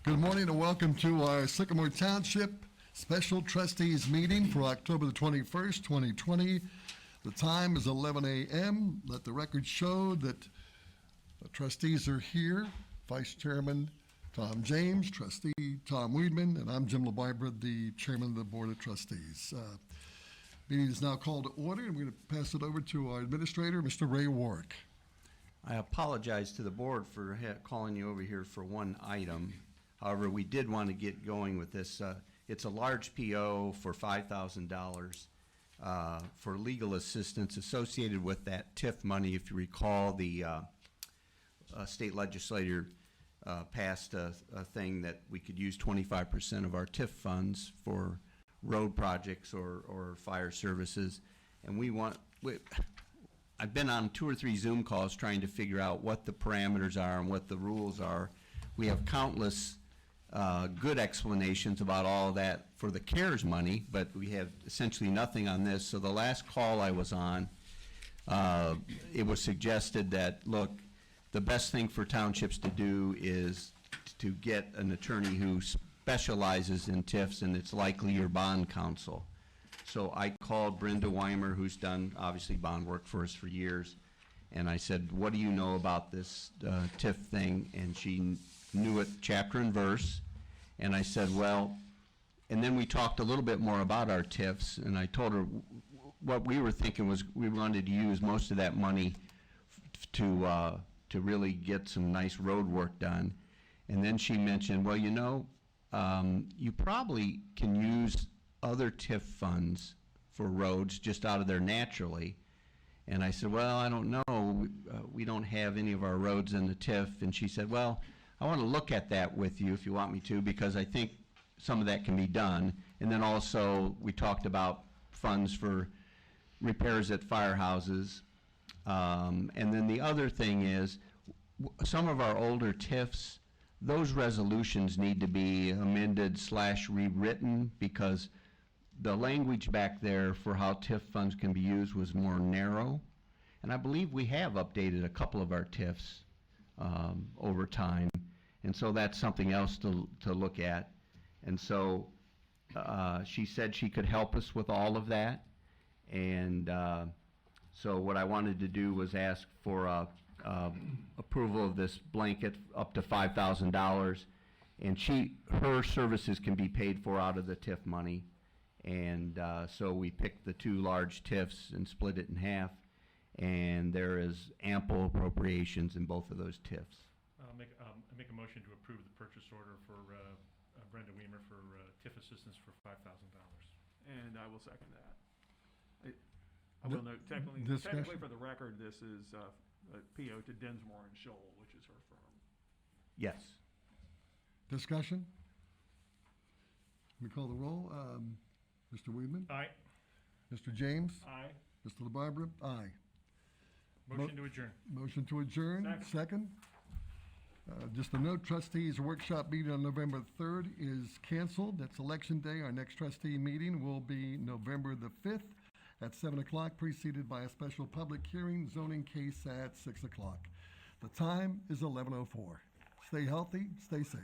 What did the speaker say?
Good morning and welcome to our Sycamore Township Special Trustees Meeting for October the 21st, 2020. The time is 11 a.m. Let the record show that the trustees are here. Vice Chairman Tom James, Trustee Tom Weedman, and I'm Jim LaBarbera, the Chairman of the Board of Trustees. Meeting is now called to order, and we're going to pass it over to our Administrator, Mr. Ray Warwick. I apologize to the board for calling you over here for one item. However, we did want to get going with this. It's a large PO for $5,000 for legal assistance associated with that TIF money. If you recall, the state legislature passed a thing that we could use 25% of our TIF funds for road projects or fire services. And I've been on 2 or 3 Zoom calls trying to figure out what the parameters are and what the rules are. We have countless good explanations about all that for the CARES money, but we have essentially nothing on this. So the last call I was on, it was suggested that, look, the best thing for townships to do is to get an attorney who specializes in TIFs, and it's likely your bond counsel. So I called Brenda Weimer, who's done obviously bond work for us for years, and I said, what do you know about this TIF thing? And she knew it chapter and verse. And I said, well, and then we talked a little bit more about our TIFs, and I told her what we were thinking was we wanted to use most of that money to really get some nice road work done. And then she mentioned, well, you know, you probably can use other TIF funds for roads just out of there naturally. And I said, well, I don't know. We don't have any of our roads in the TIF. And she said, well, I want to look at that with you if you want me to, because I think some of that can be done. And then also we talked about funds for repairs at firehouses. And then the other thing is some of our older TIFs, those resolutions need to be amended / rewritten, because the language back there for how TIF funds can be used was more narrow. And I believe we have updated a couple of our TIFs over time. And so that's something else to look at. And so she said she could help us with all of that. And so what I wanted to do was ask for approval of this blanket up to $5,000. And her services can be paid for out of the TIF money. And so we picked the 2 large TIFs and split it in half. And there is ample appropriations in both of those TIFs. Make a motion to approve the purchase order for Brenda Weimer for TIF assistance for $5,000. And I will second that. I will note, technically for the record, this is a PO to Densmore and Scholl, which is her firm. Yes. Discussion? We call the roll. Mr. Weedman? Aye. Mr. James? Aye. Mr. LaBarbera? Aye. Motion to adjourn. Motion to adjourn. Second. Just a note, trustees workshop meeting on November 3rd is canceled. That's election day. Our next trustee meeting will be November the 5th at 7 o'clock, preceded by a special public hearing zoning case at 6 o'clock. The time is 11:04. Stay healthy, stay safe.